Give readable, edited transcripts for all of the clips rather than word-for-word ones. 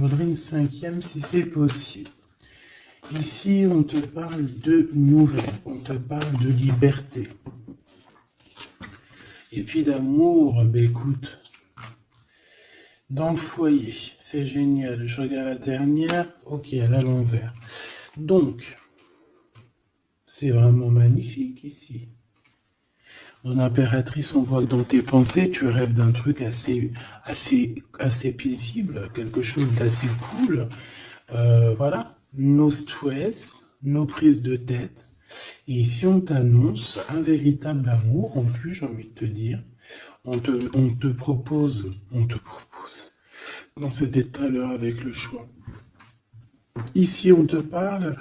Je voudrais une cinquième si c'est possible. Ici, on te parle de nouvelles, on te parle de liberté. Et puis d'amour, ben écoute, dans le foyer, c'est génial. Je regarde la dernière, ok, elle est à l'envers. Donc, c'est vraiment magnifique ici. Mon impératrice, on voit que dans tes pensées, tu rêves d'un truc assez paisible, quelque chose d'assez cool. Voilà, no stress, no prise de tête. Et ici, on t'annonce un véritable amour. En plus, j'ai envie de te dire, on te propose, dans cet état-là avec le choix. Ici, on te parle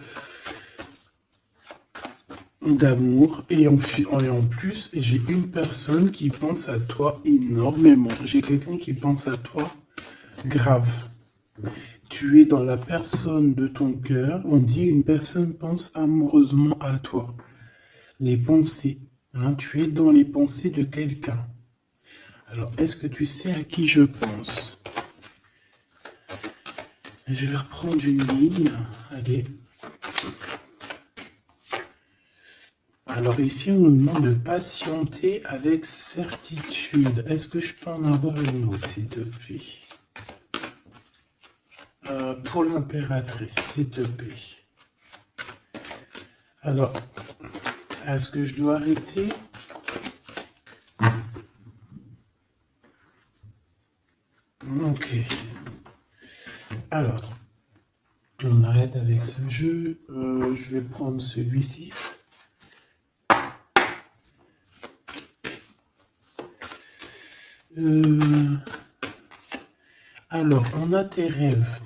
d'amour et en plus, j'ai une personne qui pense à toi énormément. J'ai quelqu'un qui pense à toi grave. Tu es dans la personne de ton cœur. On dit une personne pense amoureusement à toi. Les pensées. Hein, tu es dans les pensées de quelqu'un. Alors, est-ce que tu sais à qui je pense? Je vais reprendre une ligne. Allez. Alors ici, on nous demande de patienter avec certitude. Est-ce que je peux en avoir une autre, s'il te plaît? Pour l'impératrice, s'il te plaît. Alors, est-ce que je dois arrêter? Ok. Alors, on arrête avec ce jeu. Je vais prendre celui-ci. Alors, on a tes rêves.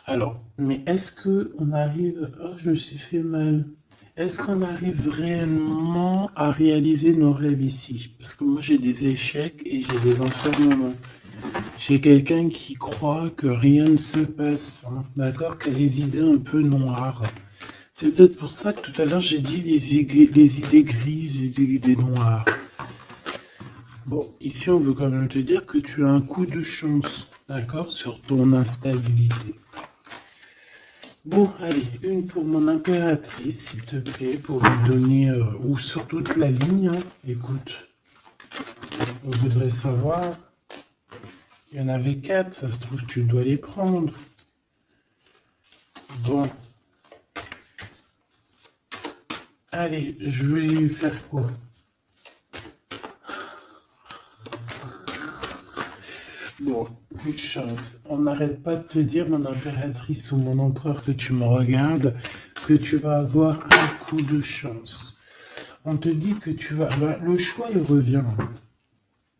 Alors, mais est-ce que on arrive... Oh, je me suis fait mal. Est-ce qu'on arrive réellement à réaliser nos rêves ici? Parce que moi, j'ai des échecs et j'ai des enfermements. J'ai quelqu'un qui croit que rien ne se passe, hein, d'accord? Qui a des idées un peu noires. C'est peut-être pour ça que tout à l'heure, j'ai dit les idées grises, les idées noires. Bon, ici, on veut quand même te dire que tu as un coup de chance, d'accord, sur ton instabilité. Bon, allez, une pour mon impératrice, s'il te plaît, pour lui donner, ou sur toute la ligne, hein. Écoute, on voudrait savoir, il y en avait 4, ça se trouve, tu dois les prendre. Bon. Allez, je vais lui faire quoi? Bon, coup de chance. On n'arrête pas de te dire, mon impératrice ou mon empereur, que tu me regardes, que tu vas avoir un coup de chance. On te dit que tu vas... Ben, le choix, il revient.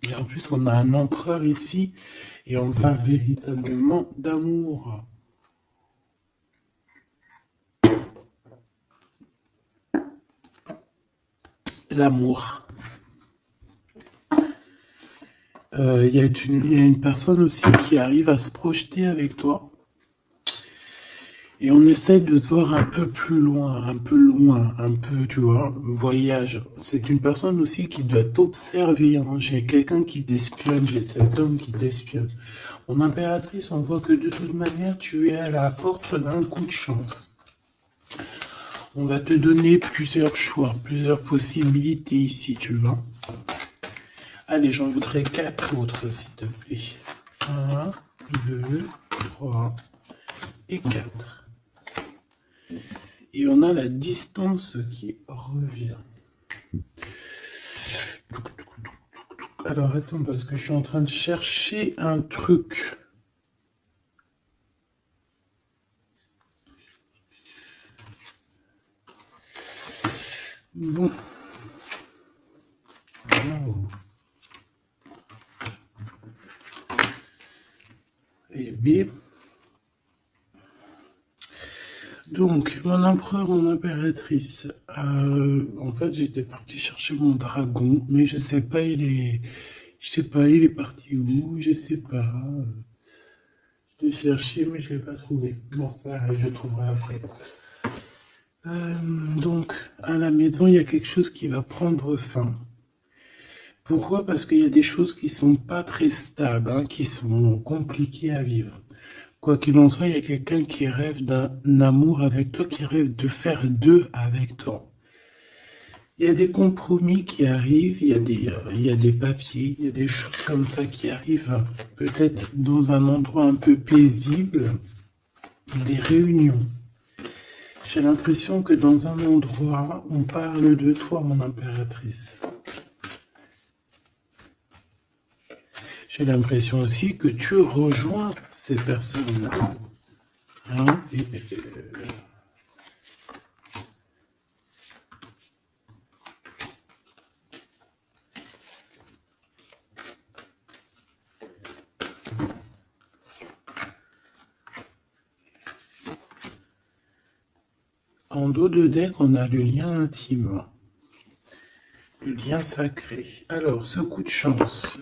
Et en plus, on a un empereur ici, et on parle véritablement d'amour. L'amour. Il y a une personne aussi qui arrive à se projeter avec toi. Et on essaie de se voir un peu plus loin, un peu, tu vois, voyage. C'est une personne aussi qui doit t'observer, hein. J'ai quelqu'un qui t'espionne, j'ai cet homme qui t'espionne. Mon impératrice, on voit que de toute manière, tu es à la porte d'un coup de chance. On va te donner plusieurs choix, plusieurs possibilités ici, tu vois. Allez, j'en voudrais 4 autres, s'il te plaît. 1, 2, 3 et 4. Et on a la distance qui revient. Alors attends, parce que je suis en train de chercher un truc. Bon. Wow. Et bien. Donc, mon empereur, mon impératrice. En fait, j'étais parti chercher mon dragon, mais je sais pas, il est parti où, je sais pas. Je l'ai cherché, mais je l'ai pas trouvé. Bon, ça, je le trouverai après. Donc, à la maison, il y a quelque chose qui va prendre fin. Pourquoi? Parce qu'il y a des choses qui sont pas très stables, hein, qui sont compliquées à vivre. Quoi qu'il en soit, il y a quelqu'un qui rêve d'un amour avec toi, qui rêve de faire deux avec toi. Il y a des compromis qui arrivent, il y a des papiers, il y a des choses comme ça qui arrivent, peut-être dans un endroit un peu paisible, des réunions. J'ai l'impression que dans un endroit, on parle de toi, mon impératrice. J'ai l'impression aussi que tu rejoins ces personnes-là. Hein? En dos de deck, on a le lien intime, le lien sacré. Alors, ce coup de chance,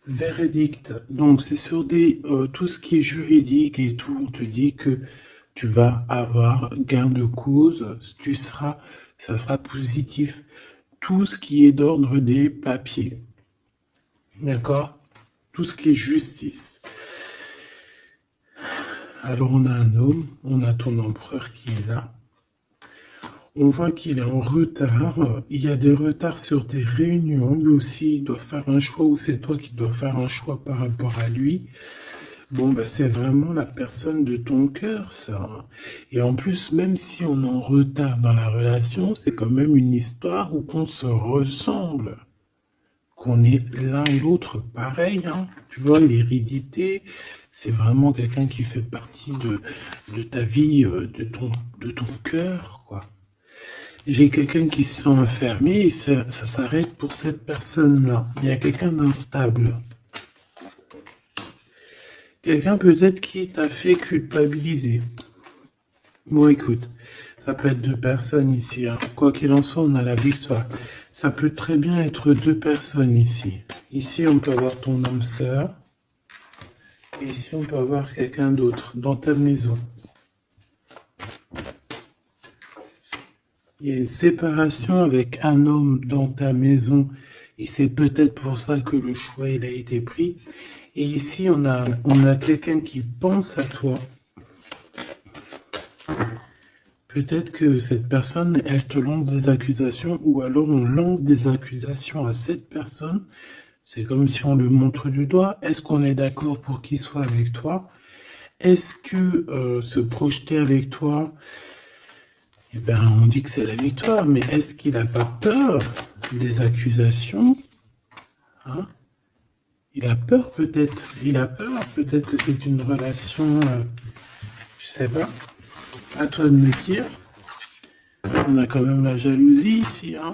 verdict, donc c'est sur tout ce qui est juridique et tout, on te dit que tu vas avoir gain de cause, ça sera positif. Tout ce qui est d'ordre des papiers, d'accord? Tout ce qui est justice. Alors on a un homme, on a ton empereur qui est là. On voit qu'il est en retard, il y a des retards sur des réunions, lui aussi il doit faire un choix ou c'est toi qui dois faire un choix par rapport à lui. Bon, bah, c'est vraiment la personne de ton cœur, ça. Et en plus, même si on est en retard dans la relation, c'est quand même une histoire où on se ressemble, qu'on est l'un et l'autre pareil, hein. Tu vois, l'hérédité, c'est vraiment quelqu'un qui fait partie de ta vie, de ton cœur, quoi. J'ai quelqu'un qui se sent enfermé et ça s'arrête pour cette personne-là. Il y a quelqu'un d'instable. Quelqu'un peut-être qui t'a fait culpabiliser. Bon, écoute, ça peut être deux personnes ici, hein. Quoi qu'il en soit, on a la victoire. Ça peut très bien être deux personnes ici. Ici, on peut avoir ton âme sœur. Et ici, on peut avoir quelqu'un d'autre dans ta maison. Il y a une séparation avec un homme dans ta maison et c'est peut-être pour ça que le choix il a été pris. Et ici, on a quelqu'un qui pense à toi. Peut-être que cette personne, elle te lance des accusations ou alors on lance des accusations à cette personne. C'est comme si on le montre du doigt. Est-ce qu'on est d'accord pour qu'il soit avec toi? Est-ce que se projeter avec toi, eh ben, on dit que c'est la victoire, mais est-ce qu'il n'a pas peur des accusations, hein? Il a peur peut-être. Il a peur peut-être que c'est une relation, je sais pas. À toi de me dire. On a quand même la jalousie ici, hein.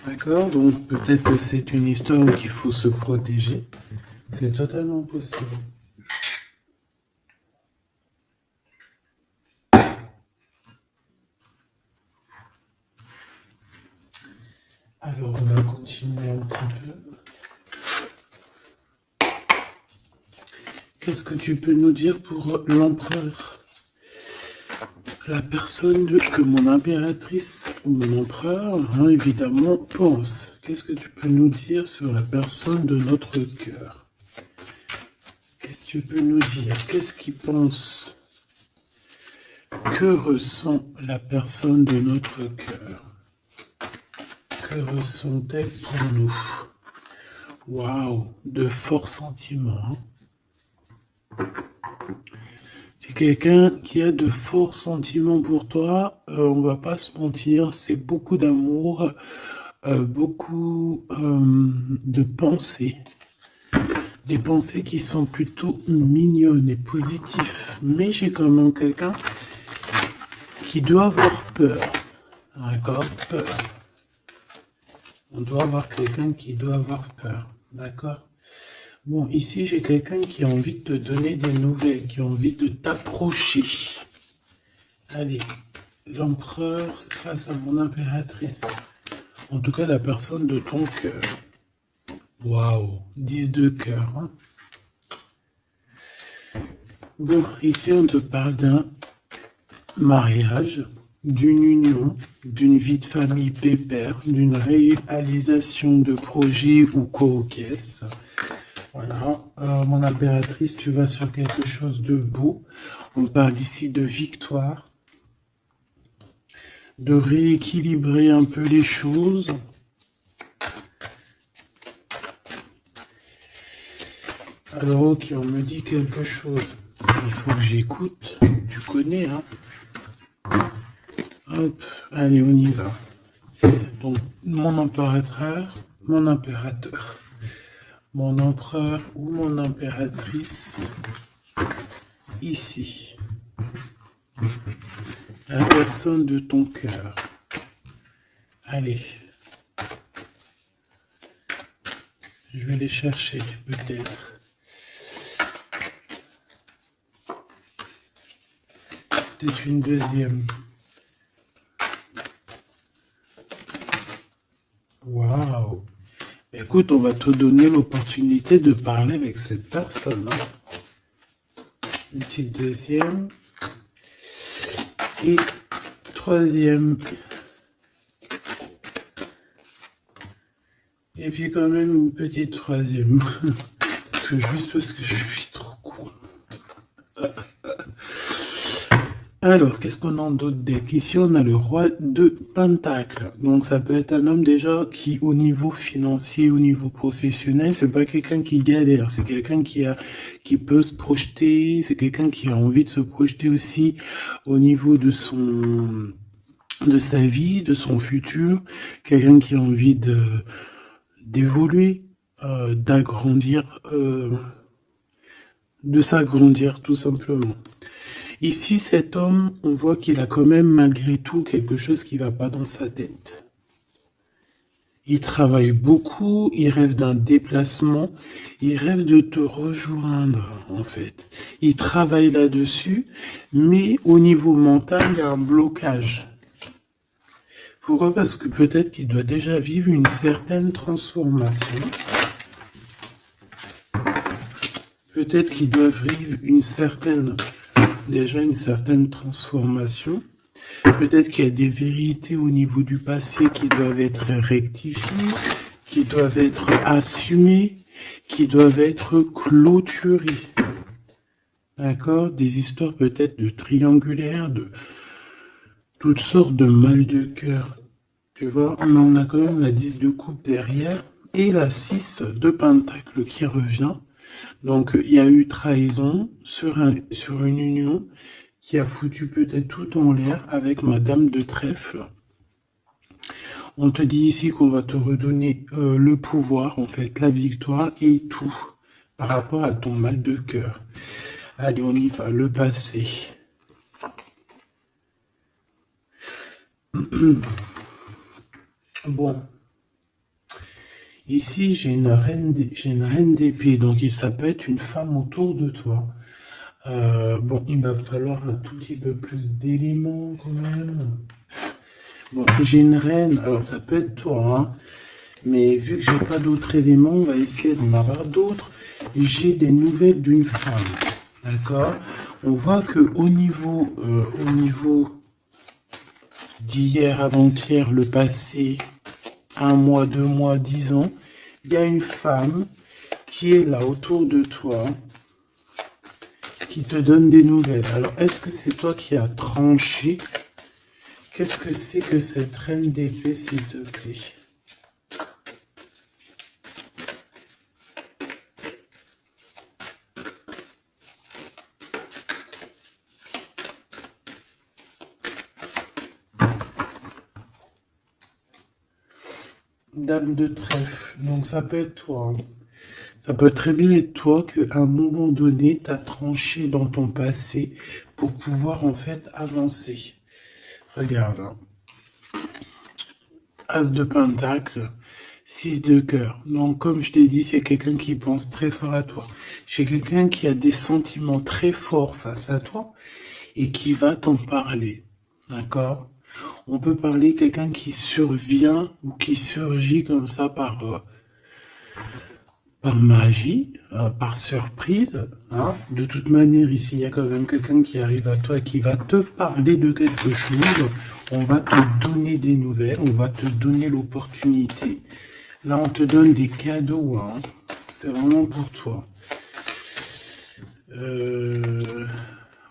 D'accord? Donc peut-être que c'est une histoire où il faut se protéger. C'est totalement possible. Alors, on va continuer un petit peu. Qu'est-ce que tu peux nous dire pour l'empereur? La personne que mon impératrice ou mon empereur, hein, évidemment, pense. Qu'est-ce que tu peux nous dire sur la personne de notre cœur? Qu'est-ce que tu peux nous dire? Qu'est-ce qu'il pense? Que ressent la personne de notre cœur? Que ressent-elle pour nous? Waouh, de forts sentiments. C'est quelqu'un qui a de forts sentiments pour toi, on va pas se mentir, c'est beaucoup d'amour, beaucoup de pensées. Des pensées qui sont plutôt mignonnes et positives. Mais j'ai quand même quelqu'un qui doit avoir peur. D'accord? Peur. On doit avoir quelqu'un qui doit avoir peur. D'accord? Bon, ici, j'ai quelqu'un qui a envie de te donner des nouvelles, qui a envie de t'approcher. Allez, l'empereur face à mon impératrice. En tout cas, la personne de ton cœur. Waouh, 10 de cœur. Hein. Bon, ici, on te parle d'un mariage, d'une union, d'une vie de famille pépère, d'une réalisation de projet ou co-caisse. Voilà. Mon impératrice, tu vas sur quelque chose de beau. On parle ici de victoire, de rééquilibrer un peu les choses. Alors, ok, on me dit quelque chose. Il faut que j'écoute. Tu connais, hein? Hop, allez, on y va. Donc, mon impérateur, mon empereur ou mon impératrice, ici. La personne de ton cœur. Allez. Je vais les chercher, peut-être. Peut-être une deuxième. Waouh! Écoute, on va te donner l'opportunité de parler avec cette personne. Hein. Une petite deuxième. Et troisième. Et puis quand même une petite troisième. Juste parce que je suis trop courante. Alors, qu'est-ce qu'on a d'autre deck? Ici, on a le roi de Pentacle. Donc, ça peut être un homme déjà qui, au niveau financier, au niveau professionnel, c'est pas quelqu'un qui galère. C'est quelqu'un qui peut se projeter. C'est quelqu'un qui a envie de se projeter aussi au niveau de sa vie, de son futur. Quelqu'un qui a envie d'évoluer, d'agrandir, de s'agrandir tout simplement. Ici, cet homme, on voit qu'il a quand même malgré tout quelque chose qui va pas dans sa tête. Il travaille beaucoup, il rêve d'un déplacement, il rêve de te rejoindre en fait. Il travaille là-dessus, mais au niveau mental, il y a un blocage. Pourquoi? Parce que peut-être qu'il doit déjà vivre une certaine transformation. Peut-être qu'il doit vivre une certaine transformation. Peut-être qu'il y a des vérités au niveau du passé qui doivent être rectifiées, qui doivent être assumées, qui doivent être clôturées. D'accord? Des histoires peut-être de triangulaires, de toutes sortes de mal de cœur. Tu vois, mais on a quand même la 10 de coupe derrière et la 6 de pentacle qui revient. Donc, il y a eu trahison sur une union qui a foutu peut-être tout en l'air avec Madame de Trèfle. On te dit ici qu'on va te redonner le pouvoir, en fait, la victoire et tout par rapport à ton mal de cœur. Allez, on y va, le passé. Bon. Ici, j'ai une reine d'épée, donc ça peut être une femme autour de toi. Bon, il va falloir un tout petit peu plus d'éléments quand même. Bon, j'ai une reine, alors ça peut être toi, hein, mais vu que j'ai pas d'autres éléments, on va essayer d'en avoir d'autres. J'ai des nouvelles d'une femme, d'accord? On voit que au niveau d'hier, avant-hier, le passé, 1 mois, 2 mois, 10 ans, il y a une femme qui est là autour de toi, qui te donne des nouvelles. Alors, est-ce que c'est toi qui as tranché? Qu'est-ce que c'est que cette reine d'épée, s'il te plaît? Dame de trèfle, donc ça peut être toi. Hein. Ça peut très bien être toi qu'à un moment donné, tu as tranché dans ton passé pour pouvoir en fait avancer. Regarde. Hein. As de pentacle, 6 de cœur. Donc comme je t'ai dit, c'est quelqu'un qui pense très fort à toi. C'est quelqu'un qui a des sentiments très forts face à toi et qui va t'en parler. D'accord? On peut parler quelqu'un qui survient ou qui surgit comme ça par magie, par surprise. Hein. De toute manière, ici, il y a quand même quelqu'un qui arrive à toi et qui va te parler de quelque chose. On va te donner des nouvelles, on va te donner l'opportunité. Là, on te donne des cadeaux. Hein. C'est vraiment pour toi.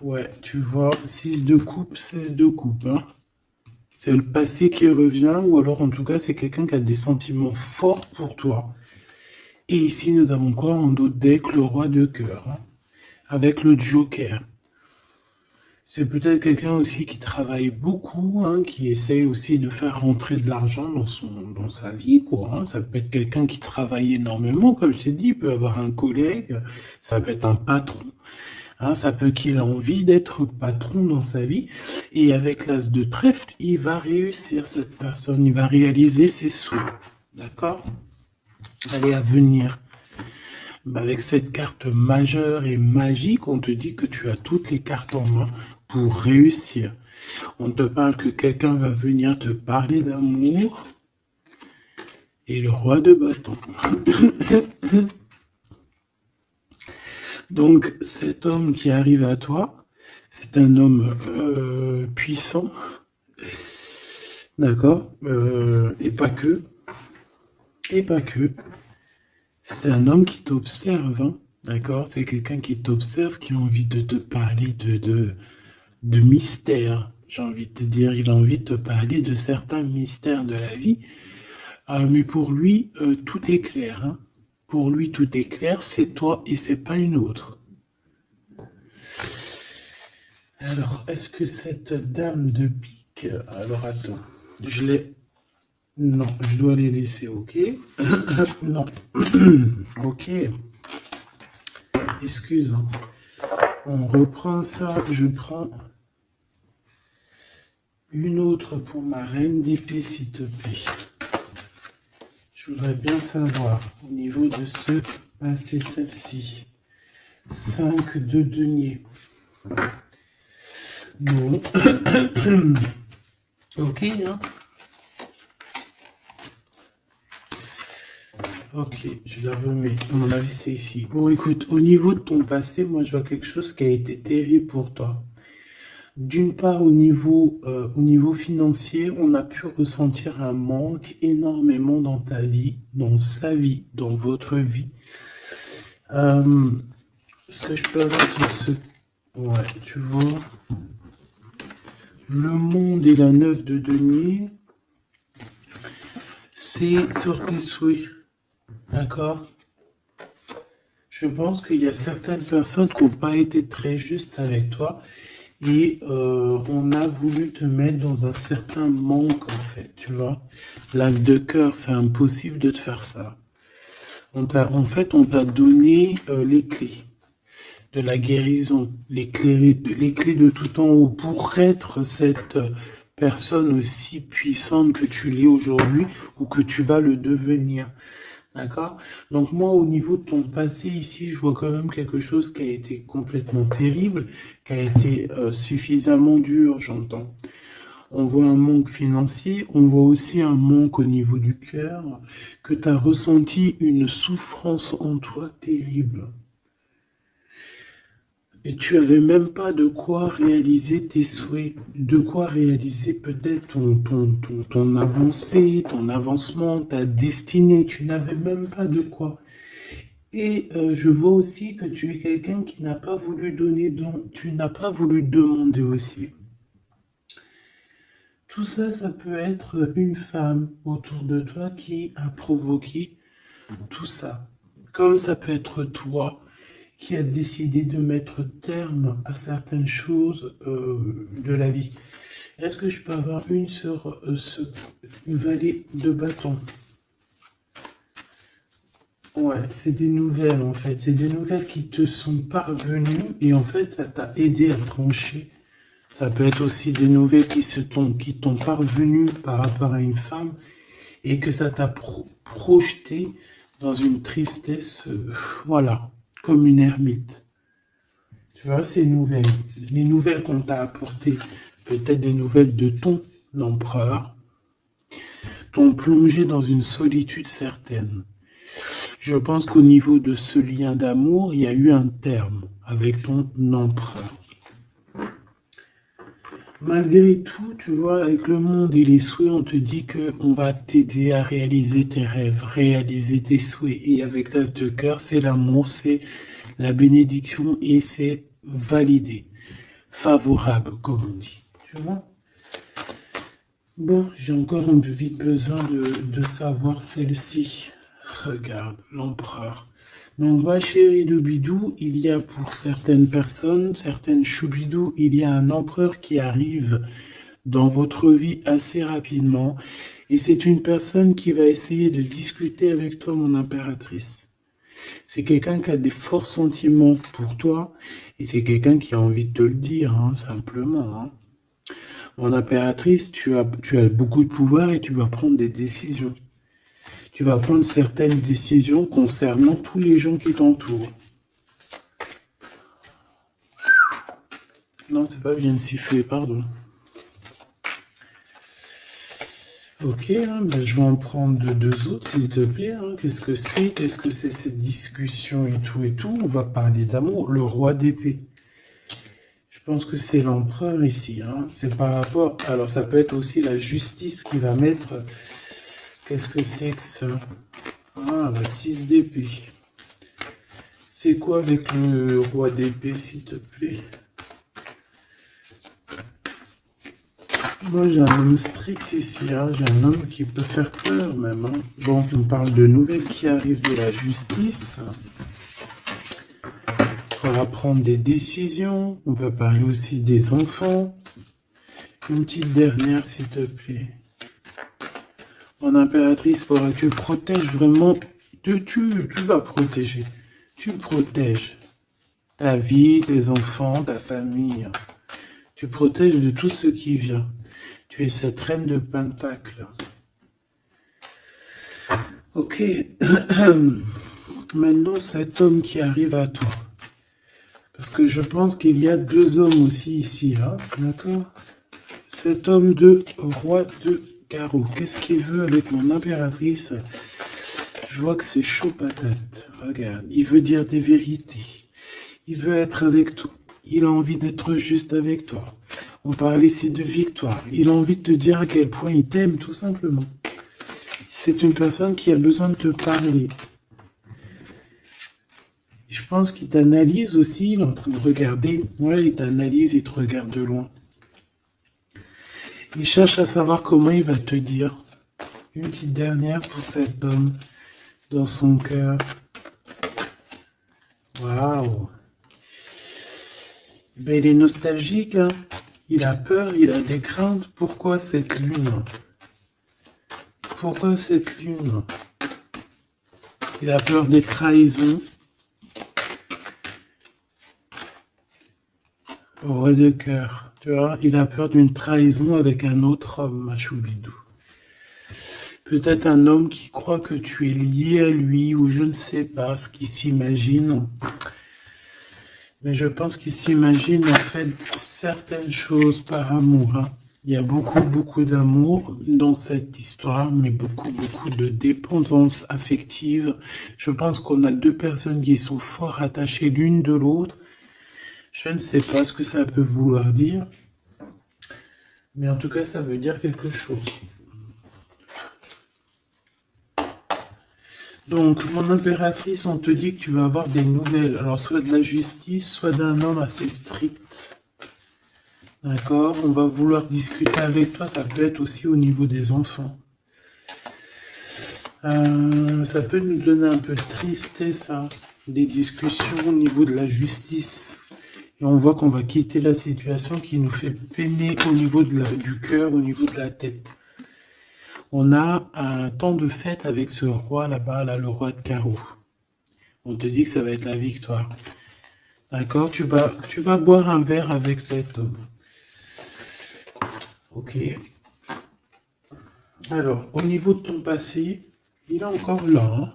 Ouais, tu vois, 6 de coupe, 16 de coupe, hein. C'est le passé qui revient, ou alors en tout cas, c'est quelqu'un qui a des sentiments forts pour toi. Et ici, nous avons quoi en dos de deck? Le roi de cœur, hein, avec le joker. C'est peut-être quelqu'un aussi qui travaille beaucoup, hein, qui essaye aussi de faire rentrer de l'argent dans sa vie, quoi, hein. Ça peut être quelqu'un qui travaille énormément, comme je t'ai dit, il peut avoir un collègue, ça peut être un patron, hein, ça peut qu'il ait envie d'être patron dans sa vie. Et avec l'as de trèfle, il va réussir, cette personne, il va réaliser ses souhaits. D'accord? Allez, à venir. Bah, avec cette carte majeure et magique, on te dit que tu as toutes les cartes en main pour réussir. On te parle que quelqu'un va venir te parler d'amour. Et le roi de bâton. Donc, cet homme qui arrive à toi, c'est un homme puissant. D'accord? Et pas que. Et pas que. C'est un homme qui t'observe, hein, d'accord? C'est quelqu'un qui t'observe, qui a envie de te parler de mystères. J'ai envie de te dire, il a envie de te parler de certains mystères de la vie. Mais pour lui, tout est clair, hein. Pour lui, tout est clair, c'est toi et c'est pas une autre. Alors, est-ce que cette dame de pique... Alors, attends, je l'ai... Non, je dois les laisser, ok? Non. Ok. Excuse. Hein. On reprend ça. Je prends une autre pour ma reine d'épée, s'il te plaît. Je voudrais bien savoir, au niveau de ce... Ah, c'est celle-ci. 5 de denier. Bon. Ok, hein? Ok, je la remets. À mon avis, c'est ici. Bon, écoute, au niveau de ton passé, moi, je vois quelque chose qui a été terrible pour toi. D'une part, au niveau financier, on a pu ressentir un manque énormément dans ta vie, dans sa vie, dans votre vie. Ce que je peux avoir sur ce... Ouais, tu vois. Le monde et la 9 de denier, c'est sur tes souhaits. D'accord? Je pense qu'il y a certaines personnes qui n'ont pas été très justes avec toi et on a voulu te mettre dans un certain manque, en fait, tu vois. L'as de cœur, c'est impossible de te faire ça. En fait, on t'a donné les clés de la guérison, les clés de tout en haut pour être cette personne aussi puissante que tu l'es aujourd'hui ou que tu vas le devenir. D'accord? Donc moi, au niveau de ton passé ici, je vois quand même quelque chose qui a été complètement terrible, qui a été suffisamment dur, j'entends. On voit un manque financier, on voit aussi un manque au niveau du cœur, que tu as ressenti une souffrance en toi terrible. Et tu avais même pas de quoi réaliser tes souhaits, de quoi réaliser peut-être ton avancée, ton avancement, ta destinée. Tu n'avais même pas de quoi. Et je vois aussi que tu es quelqu'un qui n'a pas voulu donner, donc tu n'as pas voulu demander aussi. Tout ça, ça peut être une femme autour de toi qui a provoqué tout ça. Comme ça peut être toi qui a décidé de mettre terme à certaines choses de la vie. Est-ce que je peux avoir une sur une valet de bâton? Ouais, c'est des nouvelles en fait. C'est des nouvelles qui te sont parvenues et en fait ça t'a aidé à trancher. Ça peut être aussi des nouvelles qui t'ont parvenues par rapport à une femme et que ça t'a projeté dans une tristesse, voilà, comme une ermite. Tu vois, ces nouvelles, les nouvelles qu'on t'a apportées, peut-être des nouvelles de ton empereur, t'ont plongé dans une solitude certaine. Je pense qu'au niveau de ce lien d'amour, il y a eu un terme avec ton empereur. Malgré tout, tu vois, avec le monde et les souhaits, on te dit que on va t'aider à réaliser tes rêves, réaliser tes souhaits. Et avec l'as de cœur, c'est l'amour, c'est la bénédiction et c'est validé, favorable, comme on dit. Tu vois? Bon, j'ai encore un peu vite besoin de savoir celle-ci. Regarde, l'empereur. Donc, ma chérie de bidou, il y a pour certaines personnes, certaines choubidou, il y a un empereur qui arrive dans votre vie assez rapidement. Et c'est une personne qui va essayer de discuter avec toi, mon impératrice. C'est quelqu'un qui a des forts sentiments pour toi. Et c'est quelqu'un qui a envie de te le dire, hein, simplement. Hein. Mon impératrice, tu as beaucoup de pouvoir et tu vas prendre des décisions. Tu vas prendre certaines décisions concernant tous les gens qui t'entourent. Non, c'est pas bien de siffler, pardon. Ok, hein, ben je vais en prendre deux autres, s'il te plaît. Hein. Qu'est-ce que c'est? Qu'est-ce que c'est cette discussion et tout et tout? On va parler d'amour. Le roi d'épée. Je pense que c'est l'empereur ici. Hein. C'est par rapport... Alors, ça peut être aussi la justice qui va mettre... Qu'est-ce que c'est que ça? Ah, la 6 d'épée. C'est quoi avec le roi d'épée, s'il te plaît? Moi, j'ai un homme strict ici, hein. J'ai un homme qui peut faire peur même. Hein. Bon, on parle de nouvelles qui arrivent de la justice. On va prendre des décisions. On peut parler aussi des enfants. Une petite dernière, s'il te plaît. Mon impératrice, il faudra que tu protèges vraiment. Tu vas protéger. Tu protèges ta vie, tes enfants, ta famille. Tu protèges de tout ce qui vient. Tu es cette reine de Pentacle. Ok. Maintenant, cet homme qui arrive à toi. Parce que je pense qu'il y a deux hommes aussi ici. Hein, d'accord? Cet homme de roi de carreau. Qu'est-ce qu'il veut avec mon impératrice? Je vois que c'est chaud patate. Regarde, il veut dire des vérités. Il veut être avec toi. Il a envie d'être juste avec toi. On parle ici de victoire. Il a envie de te dire à quel point il t'aime, tout simplement. C'est une personne qui a besoin de te parler. Je pense qu'il t'analyse aussi. Il est en train de regarder. Ouais, il t'analyse, il te regarde de loin. Il cherche à savoir comment il va te dire. Une petite dernière pour cet homme dans son cœur. Waouh! Ben, il est nostalgique, hein? Il a peur, il a des craintes. Pourquoi cette lune? Pourquoi cette lune? Il a peur des trahisons. Roi de cœur, tu vois, il a peur d'une trahison avec un autre homme, Machoubidou. Peut-être un homme qui croit que tu es lié à lui, ou je ne sais pas ce qu'il s'imagine. Mais je pense qu'il s'imagine en fait certaines choses par amour. Hein. Il y a beaucoup d'amour dans cette histoire, mais beaucoup de dépendance affective. Je pense qu'on a deux personnes qui sont fort attachées l'une de l'autre. Je ne sais pas ce que ça peut vouloir dire, mais en tout cas, ça veut dire quelque chose. Donc, mon impératrice, on te dit que tu vas avoir des nouvelles. Alors, soit de la justice, soit d'un homme assez strict. D'accord? On va vouloir discuter avec toi. Ça peut être aussi au niveau des enfants. Ça peut nous donner un peu de tristesse, hein, des discussions au niveau de la justice. Et on voit qu'on va quitter la situation qui nous fait peiner au niveau du cœur, au niveau de la tête. On a un temps de fête avec ce roi là-bas, là, le roi de carreau. On te dit que ça va être la victoire. D'accord? Tu vas boire un verre avec cet homme. Ok. Alors, au niveau de ton passé, il est encore là. Hein?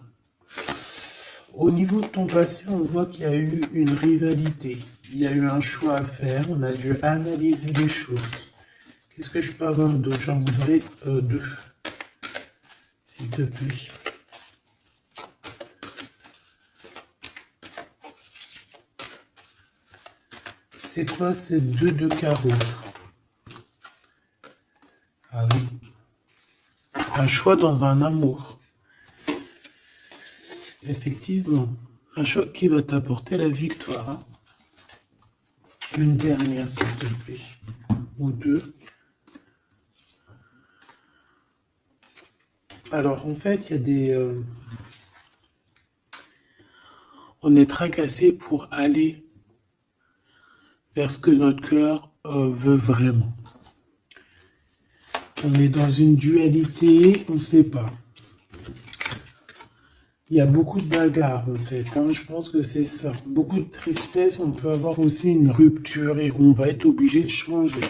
Au niveau de ton passé, on voit qu'il y a eu une rivalité. Il y a eu un choix à faire. On a dû analyser les choses. Qu'est-ce que je peux avoir d'autre? J'en voudrais deux. S'il te plaît. C'est quoi ces deux de carreau? Un choix dans un amour. Effectivement. Un choix qui va t'apporter la victoire. Hein. Une dernière, s'il te plaît. Ou deux. Alors, en fait, il y a des... on est tracassé pour aller vers ce que notre cœur veut vraiment. On est dans une dualité, on ne sait pas. Il y a beaucoup de bagarres, en fait. Hein, je pense que c'est ça. Beaucoup de tristesse, on peut avoir aussi une rupture et on va être obligé de changer.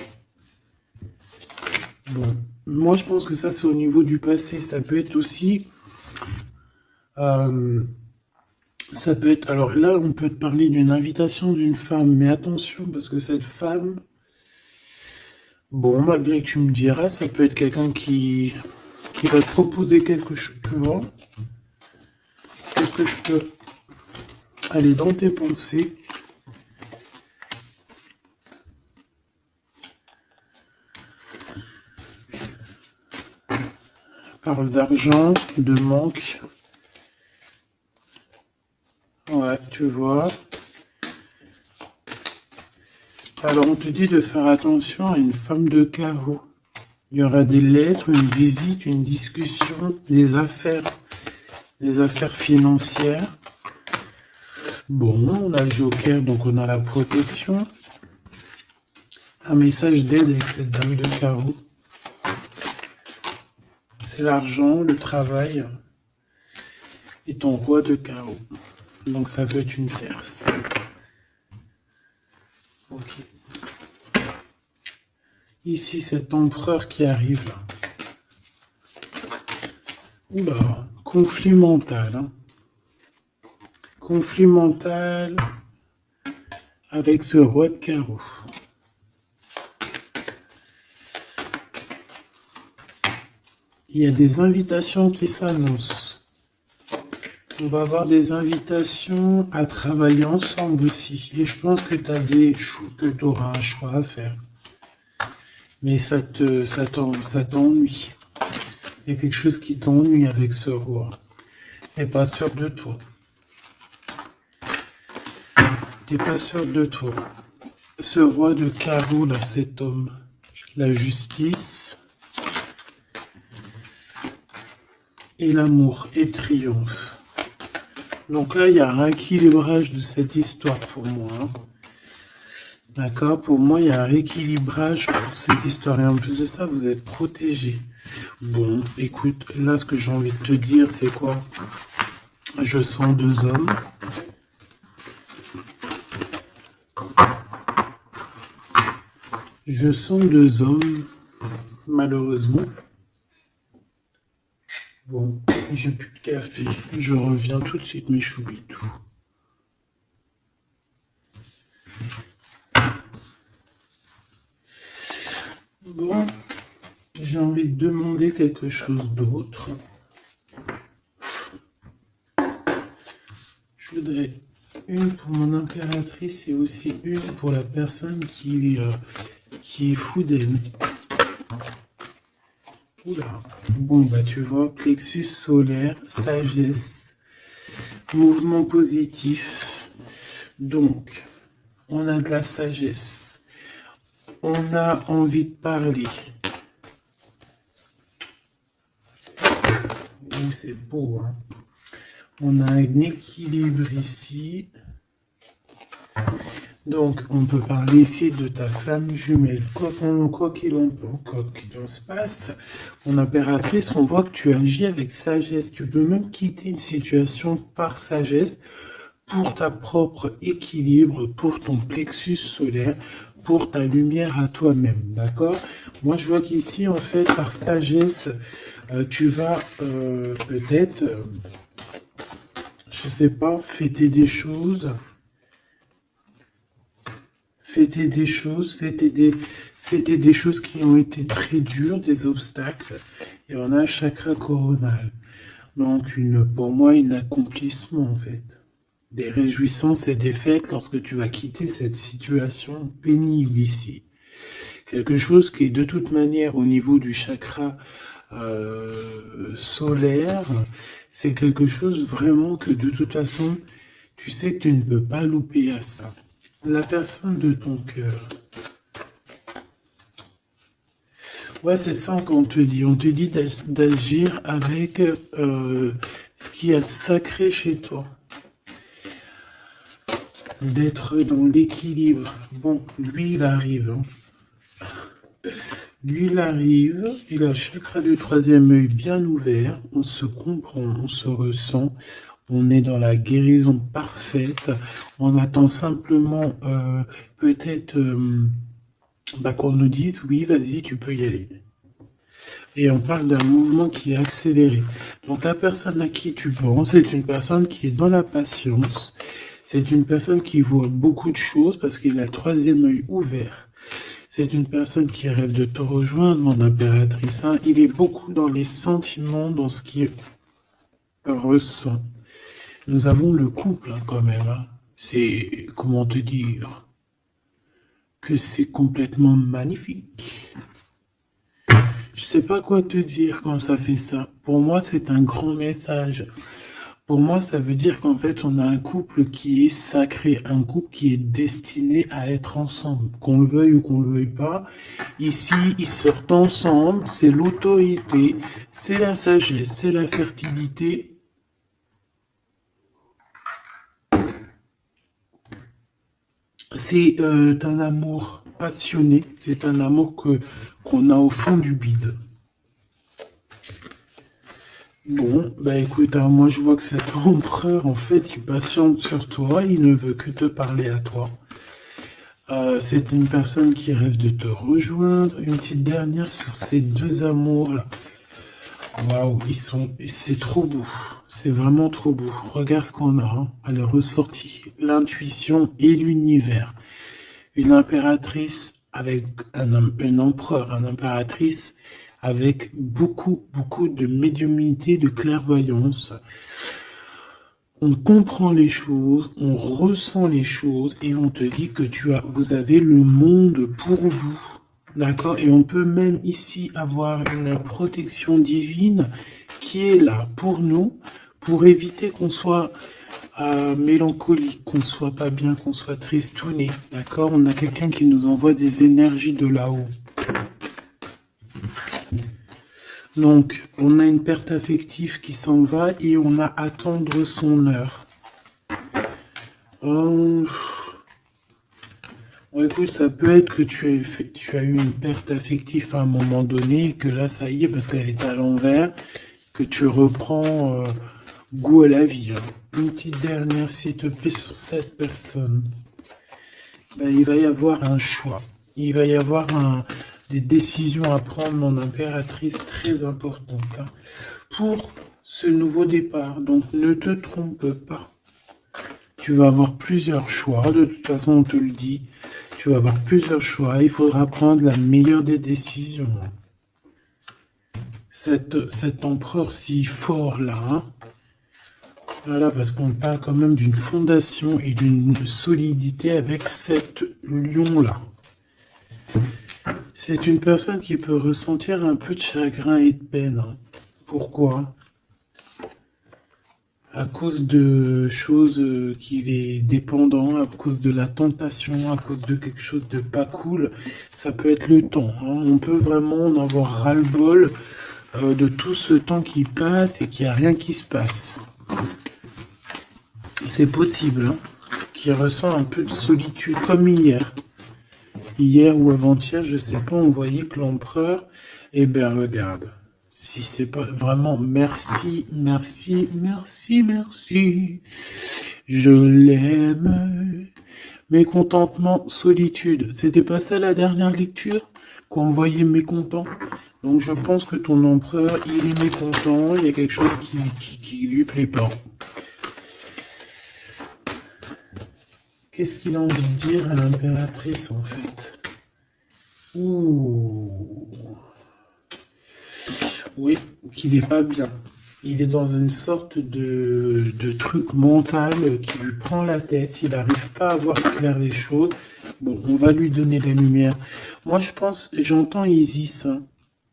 Bon. Moi, je pense que ça, c'est au niveau du passé. Ça peut être aussi... ça peut être... Alors là, on peut te parler d'une invitation d'une femme. Mais attention, parce que cette femme... Bon, malgré que tu me diras, ça peut être quelqu'un qui va te proposer quelque chose. Tu vois? Qu'est-ce que je peux aller dans tes pensées? Parle d'argent, de manque. Ouais, tu vois. Alors, on te dit de faire attention à une femme de carreau. Il y aura des lettres, une visite, une discussion, des affaires financières. Bon, on a le joker, donc on a la protection. Un message d'aide avec cette dame de carreau. C'est l'argent, le travail et ton roi de carreau. Donc ça peut être une tierce. Ok. Ici, cet empereur qui arrive là. Oula, conflit mental. Hein. Conflit mental avec ce roi de carreau. Il y a des invitations qui s'annoncent. On va avoir des invitations à travailler ensemble aussi. Et je pense que tu auras un choix à faire. Mais ça t'ennuie. Il y a quelque chose qui t'ennuie avec ce roi. T'es pas sûr de toi. T'es pas sûr de toi. Ce roi de carreau, là, cet homme. La justice. Et l'amour. Et le triomphe. Donc là, il y a un rééquilibrage de cette histoire pour moi. Hein. D'accord? Pour moi, il y a un rééquilibrage pour cette histoire. Et en plus de ça, vous êtes protégés. Bon, écoute, là, ce que j'ai envie de te dire, c'est quoi? Je sens deux hommes. Je sens deux hommes, malheureusement. Bon, j'ai plus de café. Je reviens tout de suite, mes choubitou. Bon, j'ai envie de demander quelque chose d'autre. Je voudrais une pour mon impératrice et aussi une pour la personne qui est fou d'elle. Oula. Bon, bah tu vois, plexus solaire, sagesse, mouvement positif. Donc, on a de la sagesse. On a envie de parler. Oh, c'est beau, hein. On a un équilibre ici. Donc, on peut parler ici de ta flamme jumelle. Quoi qu'il en se passe, mon impératrice, on voit que tu agis avec sagesse. Tu peux même quitter une situation par sagesse pour ta propre équilibre, pour ton plexus solaire, pour ta lumière à toi-même. D'accord? Moi, je vois qu'ici, en fait, par sagesse, tu vas peut-être, je sais pas, fêter des choses. Fêter des choses qui ont été très dures, des obstacles. Et on a un chakra coronal. Donc, pour moi, un accomplissement, en fait. Des réjouissances et des fêtes lorsque tu vas quitter cette situation pénible ici. Quelque chose qui est de toute manière au niveau du chakra solaire, c'est quelque chose vraiment que de toute façon, tu sais que tu ne peux pas louper à ça. La personne de ton cœur. Ouais, c'est ça qu'on te dit. On te dit d'agir avec ce qui est sacré chez toi. D'être dans l'équilibre. Bon, lui, il arrive. Lui, il arrive. Il a le chakra du troisième œil bien ouvert. On se comprend, on se ressent. On est dans la guérison parfaite. On attend simplement peut-être qu'on nous dise oui, vas-y, tu peux y aller. Et on parle d'un mouvement qui est accéléré. Donc la personne à qui tu penses, c'est une personne qui est dans la patience. C'est une personne qui voit beaucoup de choses parce qu'il a le troisième œil ouvert. C'est une personne qui rêve de te rejoindre, mon impératrice. Hein. Il est beaucoup dans les sentiments, dans ce qu'il ressent. Nous avons le couple hein, quand même. Hein. C'est, comment te dire, que c'est complètement magnifique. Je sais pas quoi te dire quand ça fait ça. Pour moi, c'est un grand message. Pour moi, ça veut dire qu'en fait, on a un couple qui est sacré, un couple qui est destiné à être ensemble. Qu'on le veuille ou qu'on le veuille pas, ici, ils sortent ensemble, c'est l'autorité, c'est la sagesse, c'est la fertilité. C'est un amour passionné, c'est un amour qu'on a au fond du bide. Bon, bah écoute, hein, moi je vois que cet empereur, en fait, il patiente sur toi, il ne veut que te parler à toi. C'est une personne qui rêve de te rejoindre. Une petite dernière sur ces deux amours-là. Waouh, c'est trop beau. C'est vraiment trop beau. Regarde ce qu'on a. Hein. Elle est ressortie. L'intuition et l'univers. Une impératrice avec un empereur, une impératrice avec beaucoup, beaucoup de médiumnité, de clairvoyance. On comprend les choses, on ressent les choses et on te dit que vous avez le monde pour vous. D'accord? Et on peut même ici avoir une protection divine qui est là pour nous, pour éviter qu'on soit mélancolique, qu'on soit pas bien, qu'on soit tristouné. D'accord? On a quelqu'un qui nous envoie des énergies de là-haut. Donc, on a une perte affective qui s'en va et on a à attendre son heure. Écoute, ça peut être que tu as eu une perte affective à un moment donné et que là, ça y est, parce qu'elle est à l'envers, que tu reprends goût à la vie. Hein. Une petite dernière, s'il te plaît, sur cette personne. Ben, il va y avoir un choix. Il va y avoir des décisions à prendre, mon impératrice, très importantes hein, pour ce nouveau départ. Donc, ne te trompe pas. Tu vas avoir plusieurs choix. De toute façon, on te le dit. Tu vas avoir plusieurs choix. Il faudra prendre la meilleure des décisions. Cet empereur si fort là, hein, voilà, parce qu'on parle quand même d'une fondation et d'une solidité avec cet lion-là. C'est une personne qui peut ressentir un peu de chagrin et de peine. Hein. Pourquoi? À cause de choses qu'il est dépendant, à cause de la tentation, à cause de quelque chose de pas cool. Ça peut être le temps. Hein. On peut vraiment en avoir ras-le-bol de tout ce temps qui passe et qu'il n'y a rien qui se passe. C'est possible, hein, qu'il ressent un peu de solitude, comme hier. Hier ou avant-hier, je sais pas, on voyait que l'empereur, eh bien regarde, si c'est pas vraiment merci, merci, merci, merci, je l'aime, mécontentement, solitude, c'était pas ça la dernière lecture, qu'on voyait mécontent. Donc je pense que ton empereur, il est mécontent, il y a quelque chose qui lui plaît pas. Qu'est-ce qu'il a envie de dire à l'impératrice, en fait? Ouh. Oui, qu'il n'est pas bien. Il est dans une sorte de truc mental qui lui prend la tête. Il n'arrive pas à voir clair les choses. Bon, on va lui donner la lumière. Moi, je pense, j'entends Isis. Hein.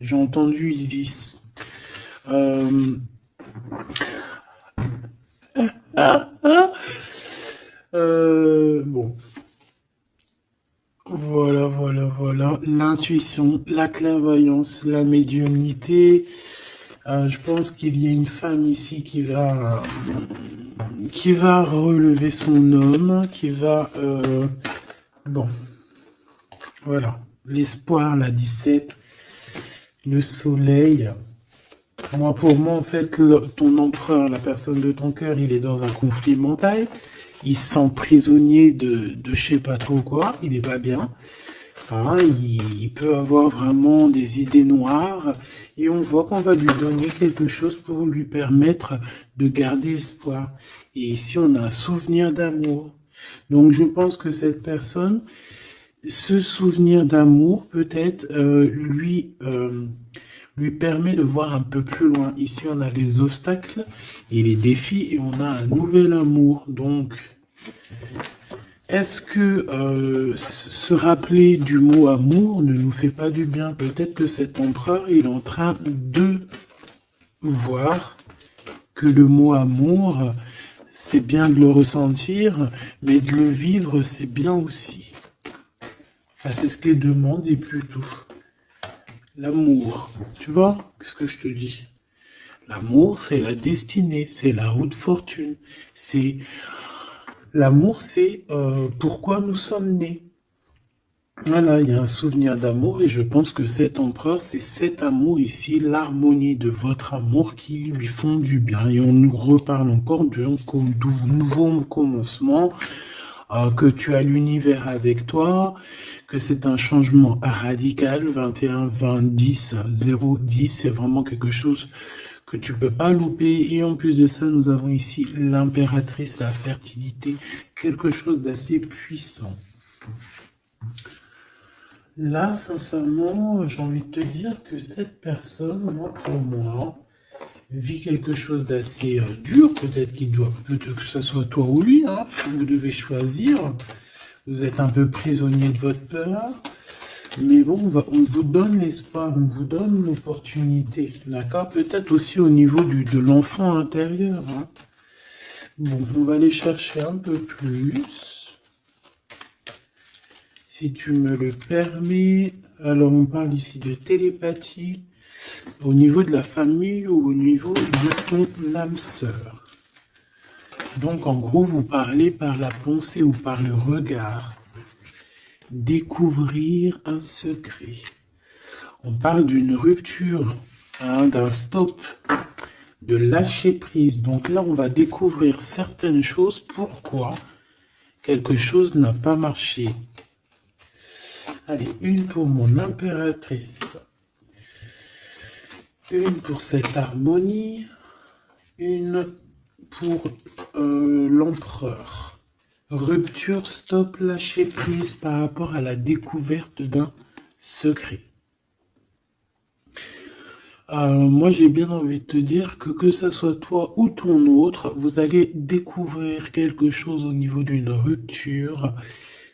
J'ai entendu Isis. Euh, ah, ah, bon, voilà, voilà, voilà. L'intuition, la clairvoyance, la médiumnité. Je pense qu'il y a une femme ici qui va relever son homme, qui va... bon, voilà. L'espoir, la 17, le soleil. Moi, pour moi, en fait, ton empereur, la personne de ton cœur, il est dans un conflit mental. Il se sent prisonnier de je sais pas trop quoi. Il est pas bien. Hein, il peut avoir vraiment des idées noires. Et on voit qu'on va lui donner quelque chose pour lui permettre de garder espoir. Et ici, on a un souvenir d'amour. Donc, je pense que cette personne, ce souvenir d'amour, peut-être, lui permet de voir un peu plus loin. Ici, on a les obstacles et les défis et on a un nouvel amour. Donc, est-ce que se rappeler du mot amour ne nous fait pas du bien? Peut-être que cet empereur, il est en train de voir que le mot amour, c'est bien de le ressentir, mais de le vivre, c'est bien aussi. Enfin, c'est ce que les deux mondes et plutôt. L'amour, tu vois, qu'est-ce que je te dis? L'amour, c'est la destinée, c'est la haute fortune. C'est l'amour, c'est pourquoi nous sommes nés. Voilà, il y a un souvenir d'amour et je pense que cet empereur, c'est cet amour ici, l'harmonie de votre amour qui lui font du bien. Et on nous reparle encore d'un nouveau commencement, que tu as l'univers avec toi, que c'est un changement radical, 21, 20, 10, 0, 10, c'est vraiment quelque chose que tu peux pas louper. Et en plus de ça, nous avons ici l'impératrice, la fertilité, quelque chose d'assez puissant. Là, sincèrement, j'ai envie de te dire que cette personne, moi, pour moi, vit quelque chose d'assez dur. Peut-être que ce soit toi ou lui, hein. Vous devez choisir. Vous êtes un peu prisonnier de votre peur. Mais bon, on vous donne l'espoir, on vous donne l'opportunité. D'accord? Peut-être aussi au niveau de l'enfant intérieur. Hein. Bon, on va aller chercher un peu plus. Si tu me le permets, alors on parle ici de télépathie au niveau de la famille ou au niveau de ton âme sœur. Donc en gros, vous parlez par la pensée ou par le regard. Découvrir un secret. On parle d'une rupture, hein, d'un stop, de lâcher prise. Donc là, on va découvrir certaines choses. Pourquoi quelque chose n'a pas marché. Allez, une pour mon impératrice. Une pour cette harmonie. Une pour l'empereur. Rupture, stop, lâcher prise par rapport à la découverte d'un secret. Moi, j'ai bien envie de te dire que ça soit toi ou ton autre, vous allez découvrir quelque chose au niveau d'une rupture.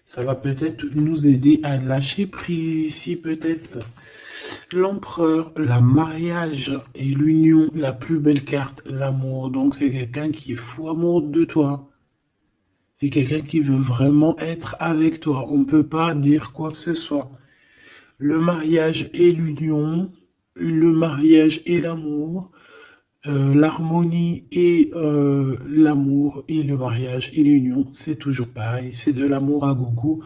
Ça va peut-être nous aider à lâcher prise ici, peut-être. L'empereur, le mariage et l'union, la plus belle carte, l'amour. Donc, c'est quelqu'un qui est fou amoureux de toi. C'est quelqu'un qui veut vraiment être avec toi. On ne peut pas dire quoi que ce soit. Le mariage et l'union, le mariage et l'amour, l'harmonie et l'amour et le mariage et l'union, c'est toujours pareil. C'est de l'amour à gogo.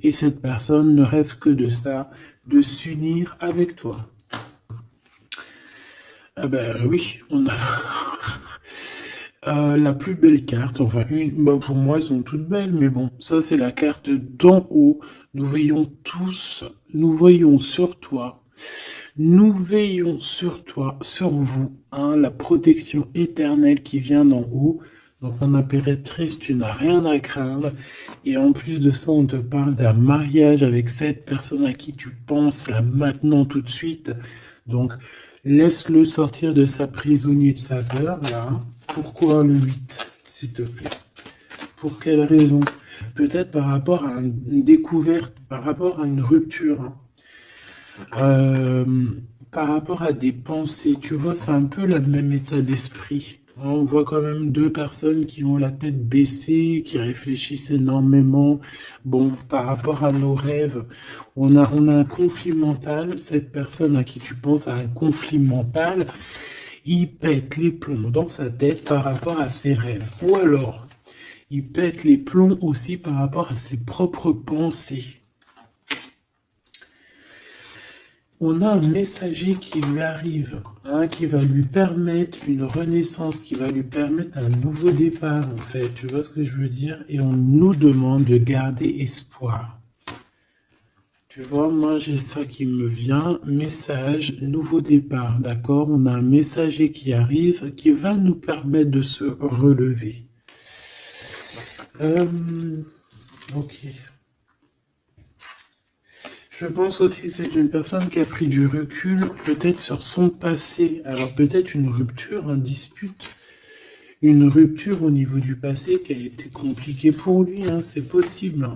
Et cette personne ne rêve que de ça, de s'unir avec toi. Ah ben oui, on a la plus belle carte, enfin pour moi elles sont toutes belles, mais bon, ça c'est la carte d'en haut. Nous veillons tous, nous voyons sur toi, nous veillons sur toi, sur vous, hein, la protection éternelle qui vient d'en haut. Donc en impératrice, tu n'as rien à craindre. Et en plus de ça, on te parle d'un mariage avec cette personne à qui tu penses là maintenant tout de suite. Donc laisse-le sortir de sa prisonnier de sa peur là. Pourquoi le 8, s'il te plaît? Pour quelle raison? Peut-être par rapport à une découverte, par rapport à une rupture. Hein. Euh, Par rapport à des pensées, tu vois, c'est un peu le même état d'esprit. On voit quand même deux personnes qui ont la tête baissée, qui réfléchissent énormément. Bon, par rapport à nos rêves, on a un conflit mental. Cette personne à qui tu penses a un conflit mental. Il pète les plombs dans sa tête par rapport à ses rêves. Ou alors, il pète les plombs aussi par rapport à ses propres pensées. On a un messager qui lui arrive, hein, qui va lui permettre une renaissance, qui va lui permettre un nouveau départ, en fait. Tu vois ce que je veux dire? Et on nous demande de garder espoir. Tu vois, moi j'ai ça qui me vient, message, nouveau départ, d'accord? On a un messager qui arrive, qui va nous permettre de se relever. Ok. Je pense aussi que c'est une personne qui a pris du recul, peut-être sur son passé. Alors peut-être une rupture, une dispute, une rupture au niveau du passé qui a été compliquée pour lui, hein, c'est possible.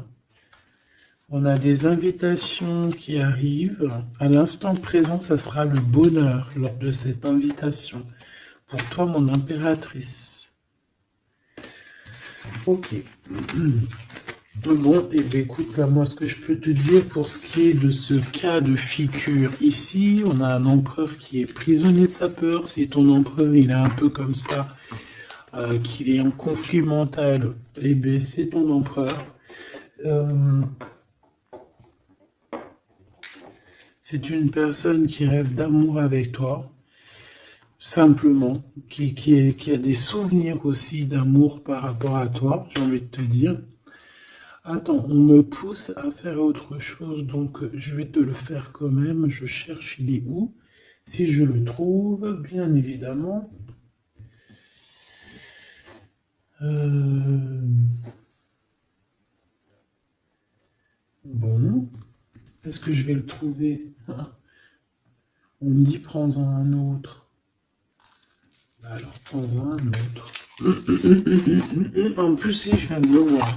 On a des invitations qui arrivent. À l'instant présent, ça sera le bonheur lors de cette invitation. Pour toi, mon impératrice. Ok. Bon, et bien écoute, là, moi, ce que je peux te dire pour ce qui est de ce cas de figure ici, on a un empereur qui est prisonnier de sa peur. Si ton empereur, il est un peu comme ça, qu'il est en conflit mental, eh bien, c'est ton empereur. C'est une personne qui rêve d'amour avec toi, simplement, qui a des souvenirs aussi d'amour par rapport à toi, j'ai envie de te dire. Attends, on me pousse à faire autre chose, donc je vais te le faire quand même. Je cherche, il est où? Si je le trouve, bien évidemment. Bon, est-ce que je vais le trouver? On me dit prends-en un autre. Alors, prends-en un autre. En plus, si je viens de le voir.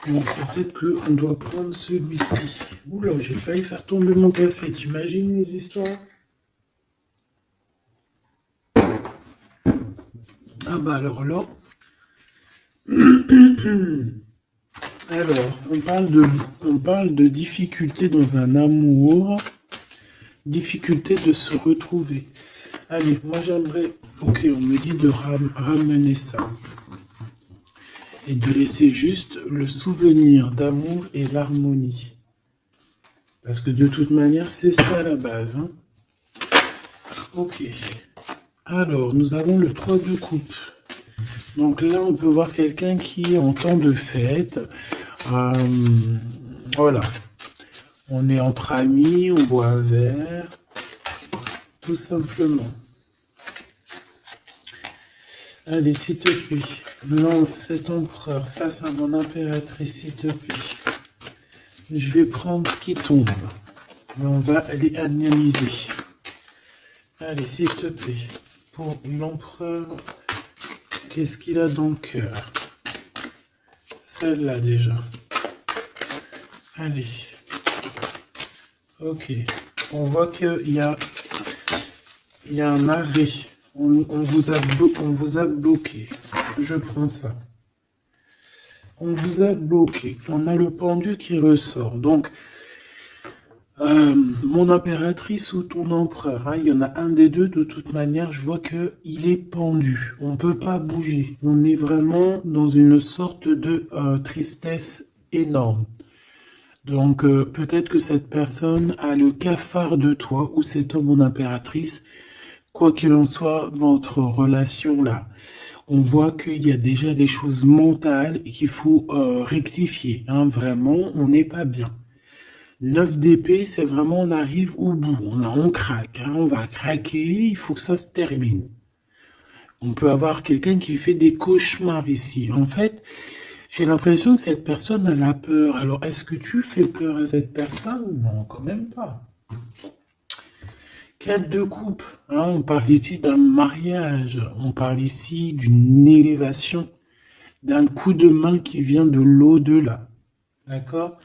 Bon, c'est peut-être qu'on doit prendre celui-ci. Oula, j'ai failli faire tomber mon café. T'imagines les histoires? Ah bah alors là. Alors, on parle de difficulté dans un amour, difficulté de se retrouver. Allez, moi j'aimerais, ok, on me dit de ramener ça. Et de laisser juste le souvenir d'amour et l'harmonie. Parce que de toute manière, c'est ça la base. Hein. Ok. Alors, nous avons le 3 de coupe. Donc là, on peut voir quelqu'un qui est en temps de fête. Voilà. On est entre amis, on boit un verre. Tout simplement. Allez, s'il te plaît. Non, cet empereur face à mon impératrice, s'il te plaît. Je vais prendre ce qui tombe. Mais on va aller analyser. Allez, s'il te plaît. Pour l'empereur, qu'est-ce qu'il a dans le cœur? Celle-là déjà. Allez. Ok. On voit qu'il y a un arrêt. On vous a bloqué. Je prends ça. On vous a bloqué. On a le pendu qui ressort. Donc, mon impératrice ou ton empereur, hein, il y en a un des deux, de toute manière, je vois qu'il est pendu. On ne peut pas bouger. On est vraiment dans une sorte de tristesse énorme. Donc, peut-être que cette personne a le cafard de toi, ou cet homme, mon impératrice. Quoi qu'il en soit, votre relation là, on voit qu'il y a déjà des choses mentales et qu'il faut rectifier. Hein, vraiment, on n'est pas bien. 9 d'épée, c'est vraiment on arrive au bout. On craque, hein, on va craquer, il faut que ça se termine. On peut avoir quelqu'un qui fait des cauchemars ici. En fait, j'ai l'impression que cette personne a la peur. Alors, est-ce que tu fais peur à cette personne? Non, quand même pas. 4 de coupe, hein, on parle ici d'un mariage, on parle ici d'une élévation, d'un coup de main qui vient de l'au-delà. D'accord?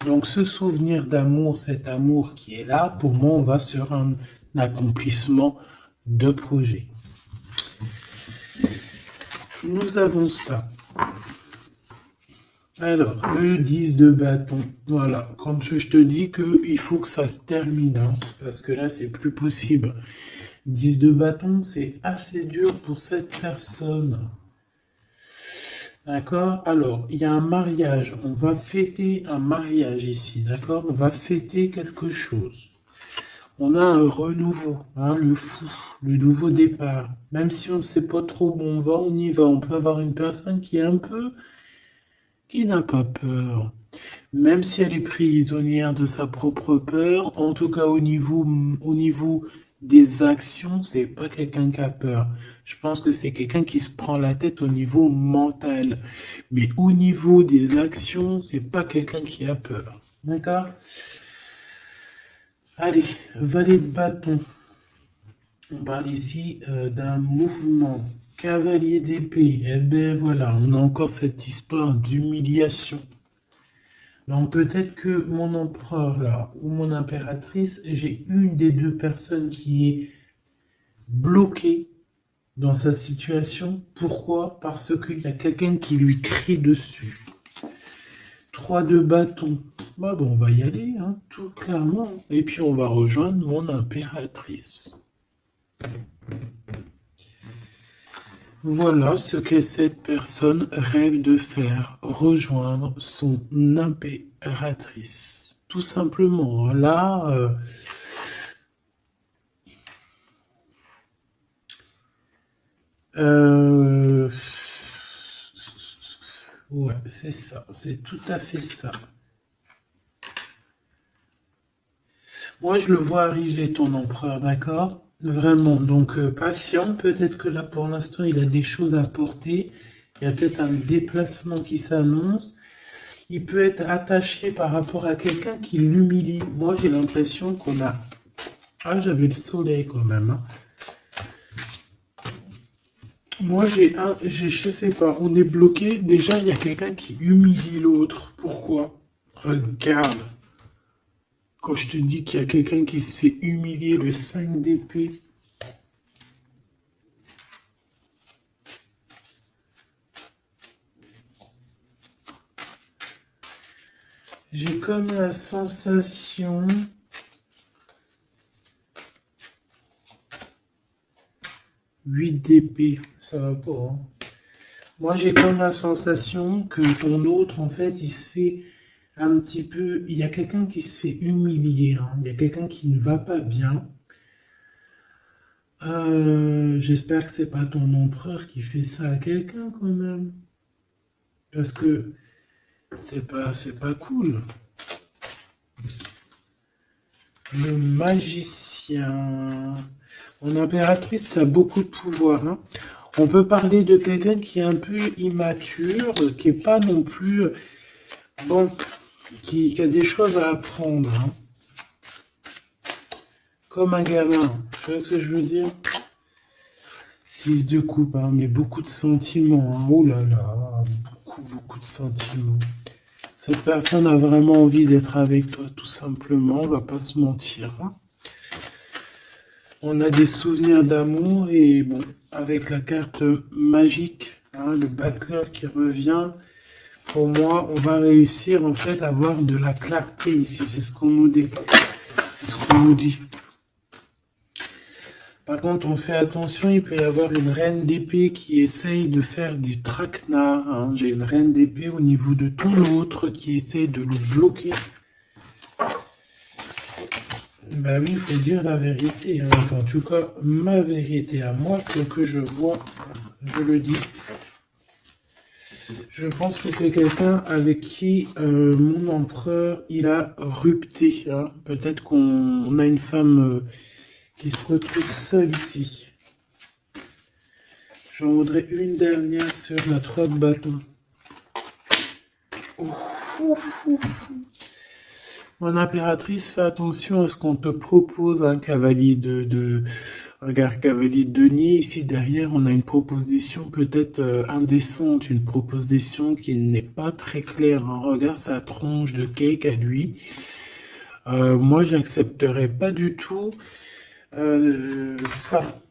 Donc, ce souvenir d'amour, cet amour qui est là, pour moi, on va sur un accomplissement de projet. Nous avons ça. Alors, le 10 de bâton. Voilà, quand je te dis qu'il faut que ça se termine, hein, parce que là, c'est plus possible. 10 de bâton, c'est assez dur pour cette personne. D'accord? Alors, il y a un mariage. On va fêter un mariage ici, d'accord? On va fêter quelque chose. On a un renouveau, hein, le fou, le nouveau départ. Même si on ne sait pas trop où on va, on y va. On peut avoir une personne qui est un peu... qui n'a pas peur. Même si elle est prisonnière de sa propre peur, en tout cas au niveau des actions, c'est pas quelqu'un qui a peur. Je pense que c'est quelqu'un qui se prend la tête au niveau mental. Mais au niveau des actions, c'est pas quelqu'un qui a peur. D'accord? Allez, valet de bâton. On parle ici d'un mouvement. Cavalier d'épée. Eh ben voilà, on a encore cette histoire d'humiliation. Donc peut-être que mon empereur là, ou mon impératrice, j'ai une des deux personnes qui est bloquée dans sa situation. Pourquoi? Parce qu'il y a quelqu'un qui lui crie dessus. 3 de bâton. Bah bon, on va y aller, hein, tout clairement. Et puis on va rejoindre mon impératrice. Voilà ce que cette personne rêve de faire, rejoindre son impératrice. Tout simplement, là, ouais, c'est ça, c'est tout à fait ça. Moi, je le vois arriver, ton empereur, d'accord? Vraiment, donc patient, peut-être que là, pour l'instant, il a des choses à porter. Il y a peut-être un déplacement qui s'annonce. Il peut être attaché par rapport à quelqu'un qui l'humilie. Moi, j'ai l'impression qu'on a... Ah, j'avais le soleil quand même, hein. Moi, je sais pas, on est bloqué. Déjà, il y a quelqu'un qui humilie l'autre. Pourquoi? Regarde. Quand je te dis qu'il y a quelqu'un qui se fait humilier, le 5 d'épée. J'ai comme la sensation... 8 d'épée, ça va pas, hein. Moi, j'ai comme la sensation que ton autre, en fait, il se fait un petit peu... Il y a quelqu'un qui se fait humilier, hein. Il y a quelqu'un qui ne va pas bien. J'espère que c'est pas ton empereur qui fait ça à quelqu'un, quand même. Parce que c'est pas cool. Le magicien. Mon impératrice a beaucoup de pouvoir, hein. On peut parler de quelqu'un qui est un peu immature, qui est pas non plus... Bon, qui a des choses à apprendre, hein. Comme un gamin, tu vois ce que je veux dire? 6 de coupe, hein, mais beaucoup de sentiments, hein. Oh là là, beaucoup de sentiments. Cette personne a vraiment envie d'être avec toi, tout simplement, on va pas se mentir, hein. On a des souvenirs d'amour et bon, avec la carte magique, hein, le battleur qui revient, pour moi, on va réussir en fait à avoir de la clarté ici. C'est ce qu'on nous dit. C'est ce qu'on nous dit. Par contre, on fait attention, il peut y avoir une reine d'épée qui essaye de faire du traquenard, hein. J'ai une reine d'épée au niveau de ton autre qui essaye de le bloquer. Bah oui, il faut dire la vérité, hein. Enfin, en tout cas, ma vérité à moi, ce que je vois, je le dis. Je pense que c'est quelqu'un avec qui mon empereur, il a rupté, hein. Peut-être qu'on a une femme qui se retrouve seule ici. J'en voudrais une dernière sur la 3 de bâton. Mon impératrice, fais attention à ce qu'on te propose, un cavalier regarde, cavalier de denier. Ici, derrière, on a une proposition peut-être indécente, une proposition qui n'est pas très claire, hein. Regarde sa tronche de cake à lui. Moi, j'accepterais pas du tout ça.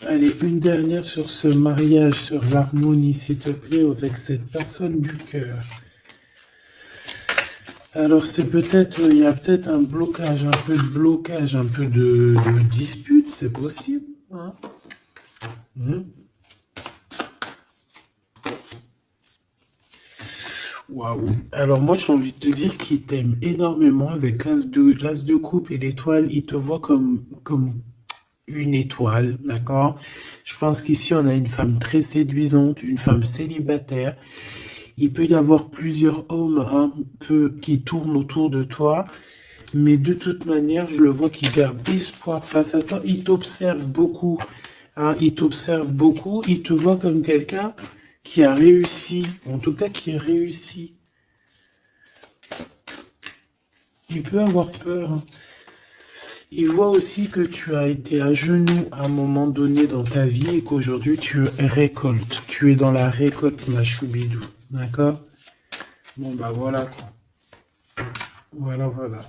Allez, une dernière sur ce mariage, sur l'harmonie, s'il te plaît, avec cette personne du cœur. Alors, c'est peut-être, il y a peut-être un blocage, un peu de blocage, un peu de dispute, c'est possible, hein. Waouh. Alors moi j'ai envie de te dire qu'il t'aime énormément avec l'as de coupe et l'étoile, il te voit comme une étoile, d'accord? Je pense qu'ici on a une femme très séduisante, une femme célibataire. Il peut y avoir plusieurs hommes un peu qui tournent autour de toi, mais de toute manière, je le vois qui garde espoir face à toi. Il t'observe beaucoup, hein, il t'observe beaucoup, il te voit comme quelqu'un qui a réussi, en tout cas qui réussit. Il peut avoir peur, hein. Il voit aussi que tu as été à genoux à un moment donné dans ta vie et qu'aujourd'hui tu récoltes. Tu es dans la récolte, ma choubidou. D'accord? Bon, bah voilà quoi. Voilà, voilà.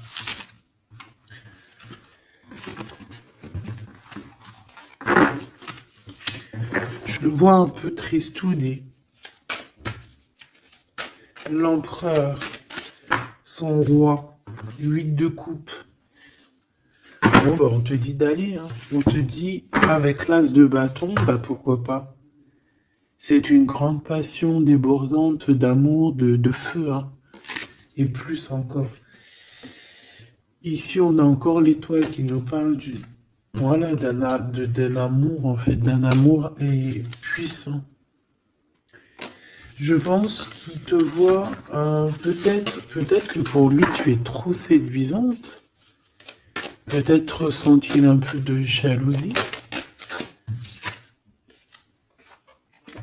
Je le vois un peu tristouné. L'empereur, son roi, 8 de coupe. Bon, bah, on te dit d'aller, hein. On te dit, avec l'as de bâton, bah pourquoi pas. C'est une grande passion débordante d'amour, de feu, hein. Et plus encore. Ici, on a encore l'étoile qui nous parle voilà, d'un amour, en fait, d'un amour puissant. Je pense qu'il te voit, peut-être que pour lui, tu es trop séduisante. Peut-être ressent-il un peu de jalousie.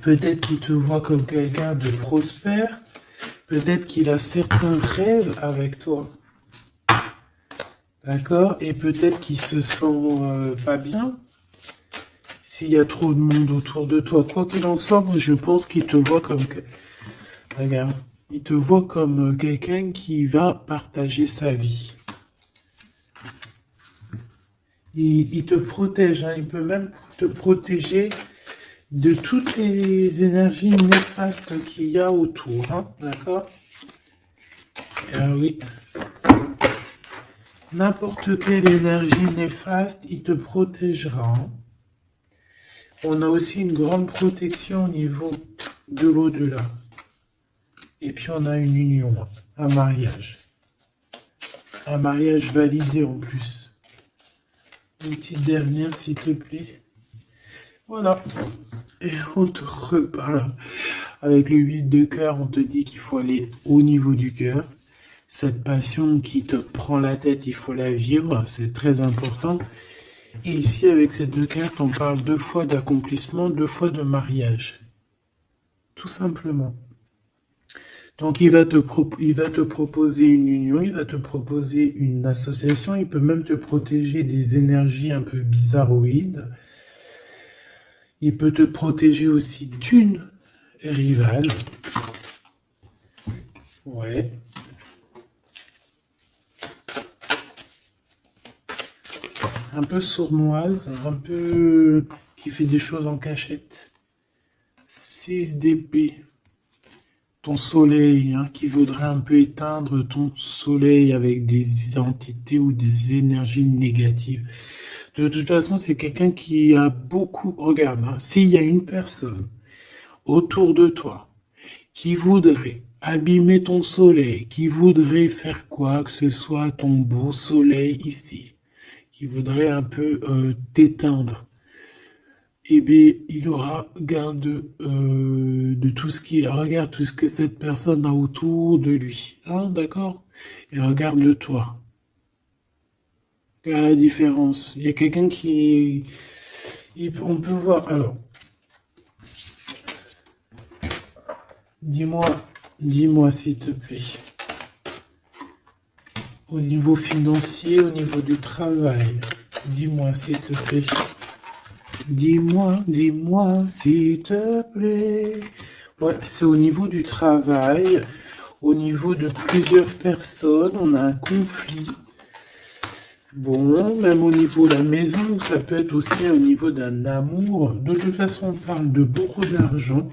Peut-être qu'il te voit comme quelqu'un de prospère. Peut-être qu'il a certains rêves avec toi. D'accord? Et peut-être qu'il se sent pas bien s'il y a trop de monde autour de toi. Quoi qu'il en soit, moi je pense qu'il te voit comme... Regarde, il te voit comme quelqu'un qui va partager sa vie. Il te protège, hein. Il peut même te protéger de toutes les énergies néfastes qu'il y a autour, hein. D'accord? Ah oui. N'importe quelle énergie néfaste, il te protégera, hein. On a aussi une grande protection au niveau de l'au-delà. Et puis on a une union, un mariage. Un mariage validé en plus. Une petite dernière, s'il te plaît. Voilà. Et on te reparle. Avec le 8 de cœur, on te dit qu'il faut aller au niveau du cœur. Cette passion qui te prend la tête, il faut la vivre, c'est très important. Et ici, avec ces deux cartes, on parle 2 fois d'accomplissement, 2 fois de mariage. Tout simplement. Donc, il va te proposer une union, il va te proposer une association, il peut même te protéger des énergies un peu bizarroïdes. Il peut te protéger aussi d'une rivale. Ouais. Un peu sournoise, un peu qui fait des choses en cachette. 6 d'épée. Ton soleil, hein, qui voudrait un peu éteindre ton soleil avec des entités ou des énergies négatives. De toute façon, c'est quelqu'un qui a beaucoup... Regarde, hein, s'il y a une personne autour de toi qui voudrait abîmer ton soleil, qui voudrait faire quoi que ce soit à ton beau soleil ici, qui voudrait un peu t'éteindre, eh bien, il aura garde de tout ce qui... Regarde tout ce que cette personne a autour de lui. Hein, d'accord? Et regarde toi. Regarde la différence. Il y a quelqu'un qui... On peut voir... Alors, dis-moi, Dis-moi s'il te plaît. Au niveau financier, au niveau du travail. Dis-moi s'il te plaît. Dis-moi s'il te plaît. Ouais, c'est au niveau du travail. Au niveau de plusieurs personnes, on a un conflit. Bon, même au niveau de la maison, ça peut être aussi au niveau d'un amour. De toute façon, on parle de beaucoup d'argent.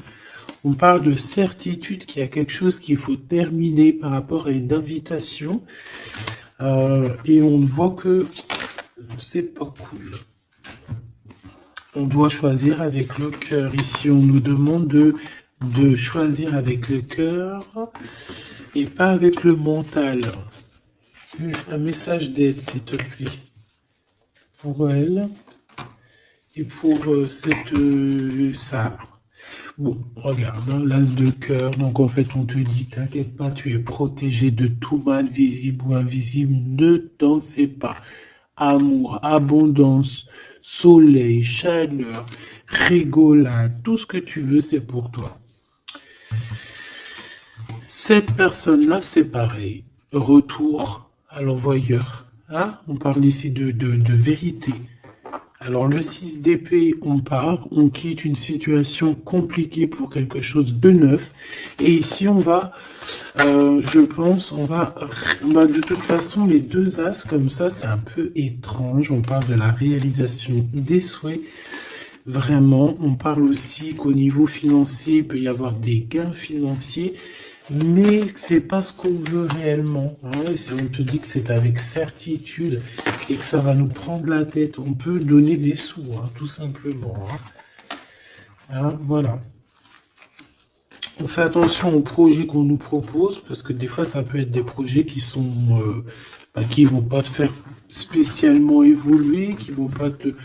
On parle de certitude qu'il y a quelque chose qu'il faut terminer par rapport à une invitation. Et on voit que c'est pas cool. On doit choisir avec le cœur. Ici, on nous demande de choisir avec le cœur et pas avec le mental. Un message d'aide, s'il te plaît. Pour elle et pour ça. Bon, regarde, hein, l'as de cœur. Donc, en fait, on te dit, t'inquiète pas, tu es protégé de tout mal, visible ou invisible. Ne t'en fais pas. Amour, abondance, soleil, chaleur, rigolade, tout ce que tu veux, c'est pour toi. Cette personne-là, c'est pareil. Retour à l'envoyeur. Hein? On parle ici de vérité. Alors le 6 d'épée, on part, on quitte une situation compliquée pour quelque chose de neuf. Et ici, on va, je pense, de toute façon, les deux as comme ça, c'est un peu étrange. On parle de la réalisation des souhaits. Vraiment, on parle aussi qu'au niveau financier, il peut y avoir des gains financiers. Mais c'est pas ce qu'on veut réellement. Hein. Si on te dit que c'est avec certitude et que ça va nous prendre la tête, on peut donner des sous, hein, tout simplement. Hein, voilà. On fait attention aux projets qu'on nous propose, parce que des fois, ça peut être des projets qui sont, qui vont pas te faire spécialement évoluer, qui vont pas te...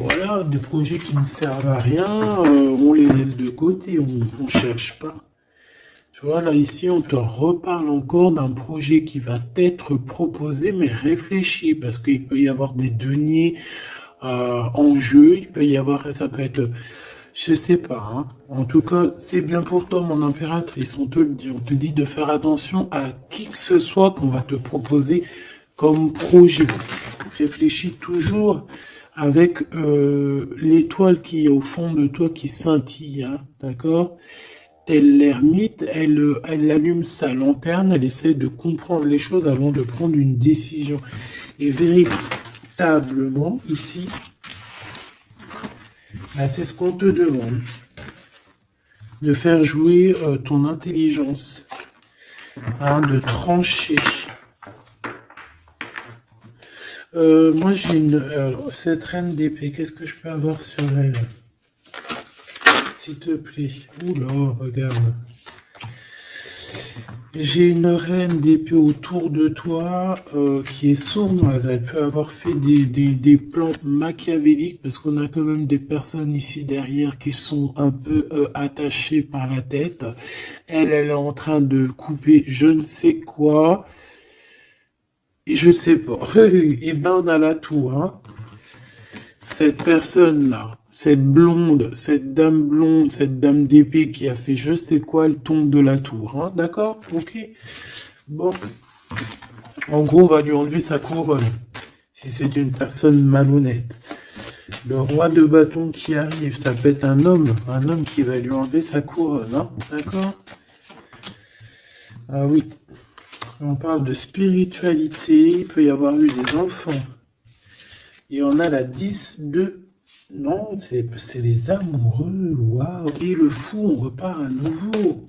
Voilà, des projets qui ne servent à rien, on les laisse de côté, on cherche pas. Tu vois, là, ici, on te reparle encore d'un projet qui va t'être proposé, mais réfléchi, parce qu'il peut y avoir des deniers en jeu, il peut y avoir, ça peut être, je sais pas, hein. En tout cas, c'est bien pour toi, mon impératrice, on te dit de faire attention à qui que ce soit qu'on va te proposer comme projet. Réfléchis toujours avec l'étoile qui est au fond de toi qui scintille, hein, d'accord? Telle l'ermite, elle allume sa lanterne, elle essaie de comprendre les choses avant de prendre une décision. Et véritablement, ici, c'est ce qu'on te demande. De faire jouer ton intelligence, hein, de trancher. Moi, j'ai cette reine d'épée, qu'est-ce que je peux avoir sur elle? S'il te plaît. Oula, regarde. J'ai une reine d'épée autour de toi qui est sournoise. Elle peut avoir fait des plans machiavéliques parce qu'on a quand même des personnes ici derrière qui sont un peu attachées par la tête. Elle est en train de couper je ne sais quoi. Et je sais pas. Et ben on a la tour, hein. Cette personne-là, cette dame cette dame d'épée qui a fait je sais quoi, elle tombe de la tour, hein, d'accord? Ok. Bon. En gros, on va lui enlever sa couronne, si c'est une personne malhonnête. Le roi de bâton qui arrive, ça peut être un homme qui va lui enlever sa couronne, hein, d'accord? Ah oui. On parle de spiritualité, il peut y avoir eu des enfants. Et on a la 10 de... Non, c'est les amoureux. Waouh. Et le fou, on repart à nouveau.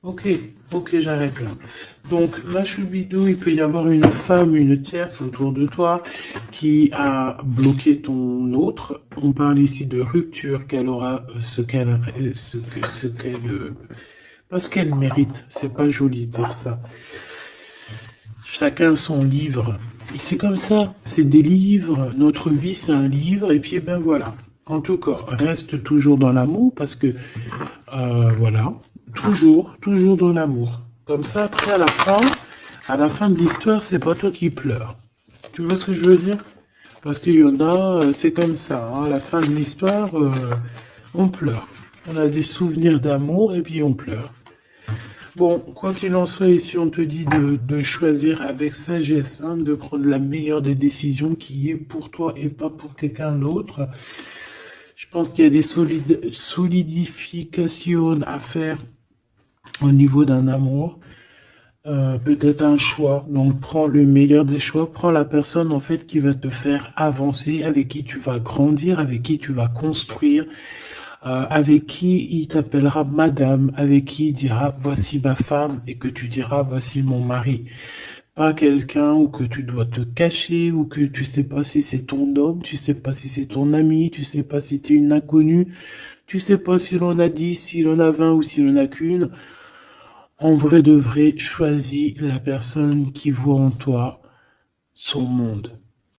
Ok, j'arrête là. Donc, la choubidou, il peut y avoir une femme, une tierce autour de toi qui a bloqué ton autre. On parle ici de rupture, qu'elle aura parce qu'elle mérite. C'est pas joli de dire ça. Chacun son livre. Et c'est comme ça, c'est des livres. Notre vie, c'est un livre. Et puis, ben voilà. En tout cas, reste toujours dans l'amour parce que, voilà, toujours dans l'amour. Comme ça, après, à la fin de l'histoire, c'est pas toi qui pleures. Tu vois ce que je veux dire? Parce qu'il y en a, c'est comme ça. Hein, à la fin de l'histoire, on pleure. On a des souvenirs d'amour et puis on pleure. Bon, quoi qu'il en soit, ici on te dit de choisir avec sagesse, hein, de prendre la meilleure des décisions qui est pour toi et pas pour quelqu'un d'autre. Je pense qu'il y a des solidifications à faire au niveau d'un amour. Peut-être un choix. Donc prends le meilleur des choix, prends la personne en fait qui va te faire avancer, avec qui tu vas grandir, avec qui tu vas construire, avec qui il t'appellera madame, avec qui il dira voici ma femme et que tu diras voici mon mari. Pas quelqu'un où que tu dois te cacher, ou que tu sais pas si c'est ton homme, tu sais pas si c'est ton ami, tu sais pas si tu es une inconnue, tu sais pas si l'on a 10, si l'on a 20 ou si l'on a qu'une. En vrai de vrai, choisis la personne qui voit en toi son monde.